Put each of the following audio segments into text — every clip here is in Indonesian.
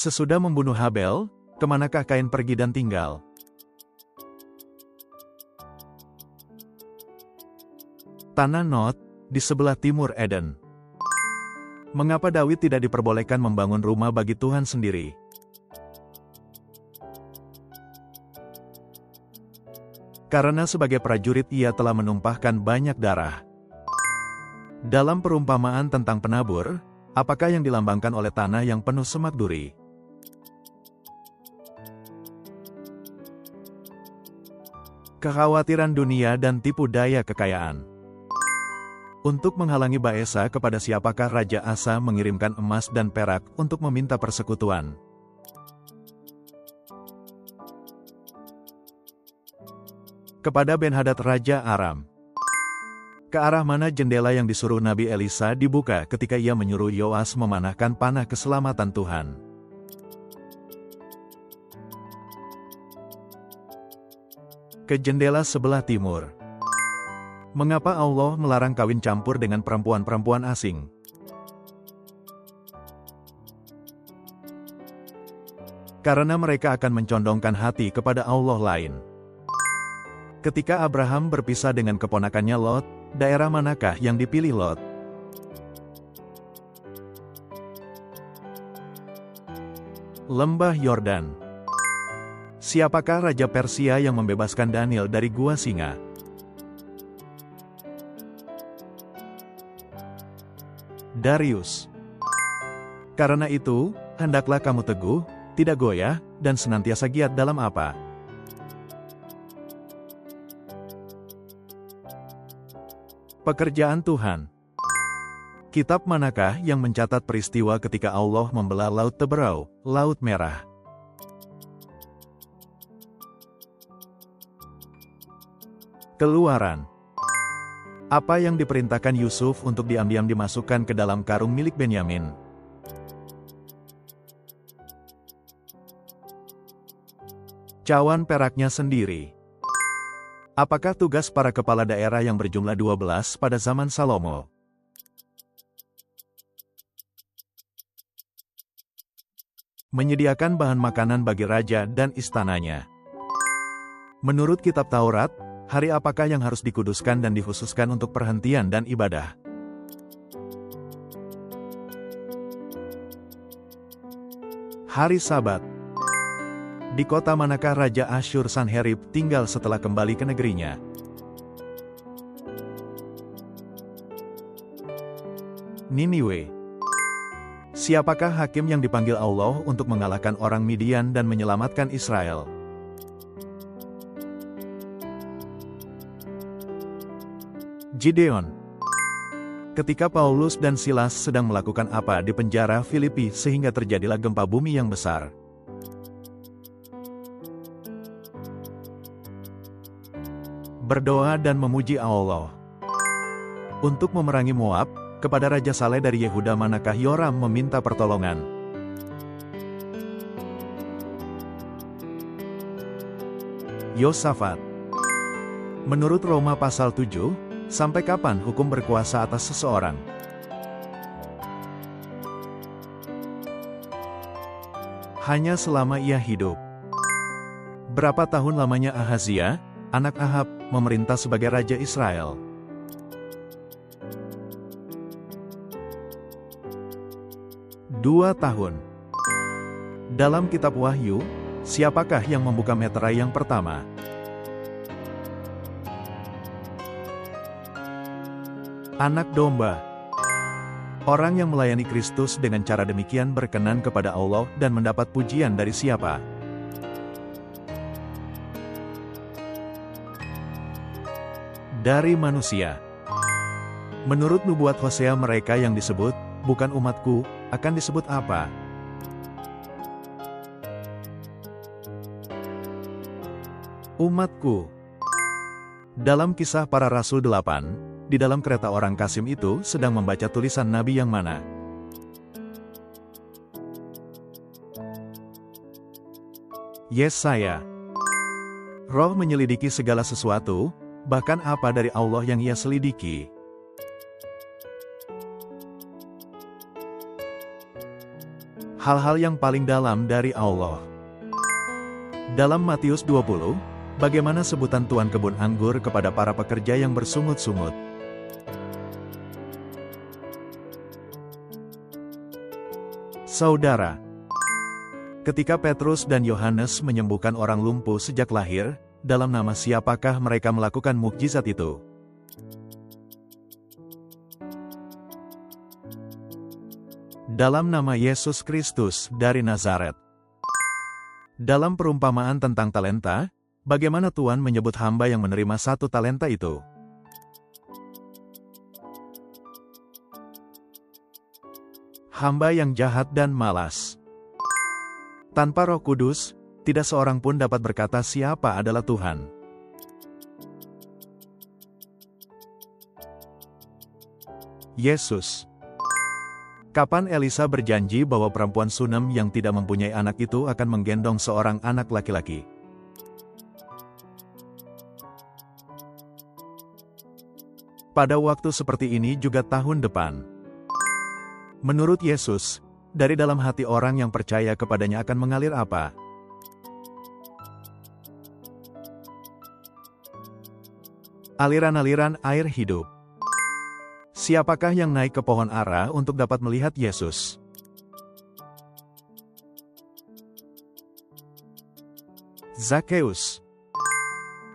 Sesudah membunuh Habel, kemanakah Kain pergi dan tinggal? Tanah Nod, di sebelah timur Eden. Mengapa Daud tidak diperbolehkan membangun rumah bagi Tuhan sendiri? Karena sebagai prajurit ia telah menumpahkan banyak darah. Dalam perumpamaan tentang penabur, apakah yang dilambangkan oleh tanah yang penuh semak duri? Kekhawatiran dunia dan tipu daya kekayaan. Untuk menghalangi Baesa, kepada siapakah Raja Asa mengirimkan emas dan perak untuk meminta persekutuan? Kepada Ben-Hadad Raja Aram. Ke arah mana jendela yang disuruh Nabi Elisa dibuka ketika ia menyuruh Yoas memanahkan panah keselamatan Tuhan? Ke jendela sebelah timur. Mengapa Allah melarang kawin campur dengan perempuan-perempuan asing? Karena mereka akan mencondongkan hati kepada Allah lain. Ketika Abraham berpisah dengan keponakannya Lot, daerah manakah yang dipilih Lot? Lembah Yordan. Siapakah Raja Persia yang membebaskan Daniel dari gua singa? Darius. Karena itu, hendaklah kamu teguh, tidak goyah, dan senantiasa giat dalam apa? Pekerjaan Tuhan. Kitab manakah yang mencatat peristiwa ketika Allah membelah Laut Teberau, Laut Merah? Keluaran. Apa yang diperintahkan Yusuf untuk diam-diam dimasukkan ke dalam karung milik Benyamin? Cawan peraknya sendiri. Apakah tugas para kepala daerah yang berjumlah 12 pada zaman Salomo? Menyediakan bahan makanan bagi raja dan istananya. Menurut kitab Taurat, hari apakah yang harus dikuduskan dan dikhususkan untuk perhentian dan ibadah? Hari Sabat. Di kota manakah Raja Asyur Sanherib tinggal setelah kembali ke negerinya? Niniwe. Siapakah hakim yang dipanggil Allah untuk mengalahkan orang Midian dan menyelamatkan Israel? Gideon. Ketika Paulus dan Silas sedang melakukan apa di penjara Filipi sehingga terjadilah gempa bumi yang besar? Berdoa dan memuji Allah. Untuk memerangi Moab, kepada Raja Saleh dari Yehuda manakah Yoram meminta pertolongan? Yosafat. Menurut Roma pasal 7, sampai kapan hukum berkuasa atas seseorang? Hanya selama ia hidup. Berapa tahun lamanya Ahazia, anak Ahab, memerintah sebagai Raja Israel? Dua tahun. Dalam kitab Wahyu, siapakah yang membuka meterai yang pertama? Anak domba. Orang yang melayani Kristus dengan cara demikian berkenan kepada Allah dan mendapat pujian dari siapa? Dari manusia. Menurut nubuat Hosea, mereka yang disebut, bukan umatku, akan disebut apa? Umatku. Dalam Kisah Para Rasul 8, di dalam kereta orang Kasim itu sedang membaca tulisan Nabi yang mana? Yesaya. Roh menyelidiki segala sesuatu, bahkan apa dari Allah yang ia selidiki? Hal-hal yang paling dalam dari Allah. Dalam Matius 20, bagaimana sebutan tuan kebun anggur kepada para pekerja yang bersungut-sungut? Saudara, ketika Petrus dan Yohanes menyembuhkan orang lumpuh sejak lahir, dalam nama siapakah mereka melakukan mukjizat itu? Dalam nama Yesus Kristus dari Nazaret. Dalam perumpamaan tentang talenta, bagaimana Tuhan menyebut hamba yang menerima 1 talenta itu? Hamba yang jahat dan malas. Tanpa Roh Kudus, tidak seorang pun dapat berkata siapa adalah Tuhan. Yesus. Kapan Elisa berjanji bahwa perempuan Sunem yang tidak mempunyai anak itu akan menggendong seorang anak laki-laki? Pada waktu seperti ini juga tahun depan. Menurut Yesus, dari dalam hati orang yang percaya kepadanya akan mengalir apa? Aliran-aliran air hidup. Siapakah yang naik ke pohon ara untuk dapat melihat Yesus? Zakeus.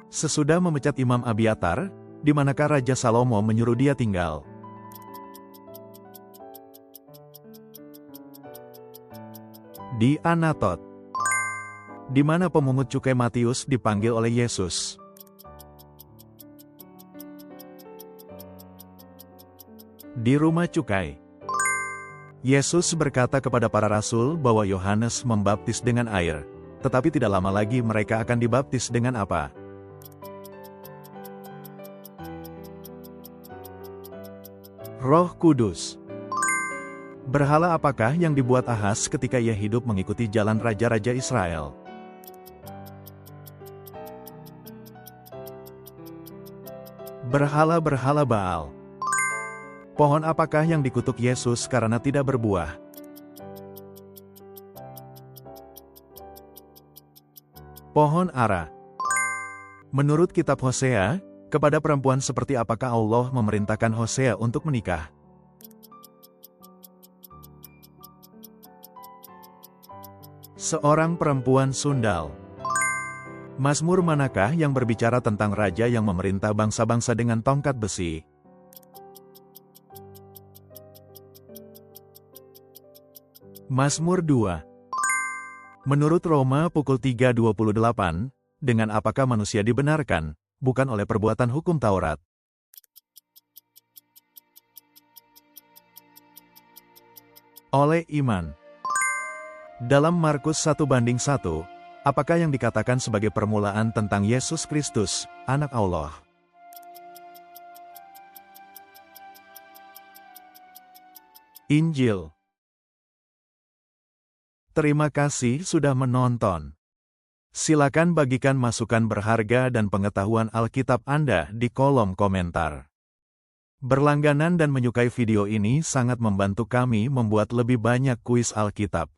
Sesudah memecat Imam Abiatar, di manakah Raja Salomo menyuruh dia tinggal? Di Anatot. Di mana pemungut cukai Matius dipanggil oleh Yesus? Di rumah cukai. Yesus berkata kepada para rasul bahwa Yohanes membaptis dengan air, tetapi tidak lama lagi mereka akan dibaptis dengan apa? Roh Kudus. Berhala apakah yang dibuat Ahaz ketika ia hidup mengikuti jalan raja-raja Israel? Berhala-berhala Baal. Pohon apakah yang dikutuk Yesus karena tidak berbuah? Pohon ara. Menurut kitab Hosea, kepada perempuan seperti apakah Allah memerintahkan Hosea untuk menikah? Seorang perempuan sundal. Mazmur manakah yang berbicara tentang raja yang memerintah bangsa-bangsa dengan tongkat besi? Mazmur 2. Menurut Roma pukul 3:28, dengan apakah manusia dibenarkan, bukan oleh perbuatan hukum Taurat? Oleh iman. Dalam Markus 1:1, apakah yang dikatakan sebagai permulaan tentang Yesus Kristus, Anak Allah? Injil. Terima kasih sudah menonton. Silakan bagikan masukan berharga dan pengetahuan Alkitab Anda di kolom komentar. Berlangganan dan menyukai video ini sangat membantu kami membuat lebih banyak kuis Alkitab.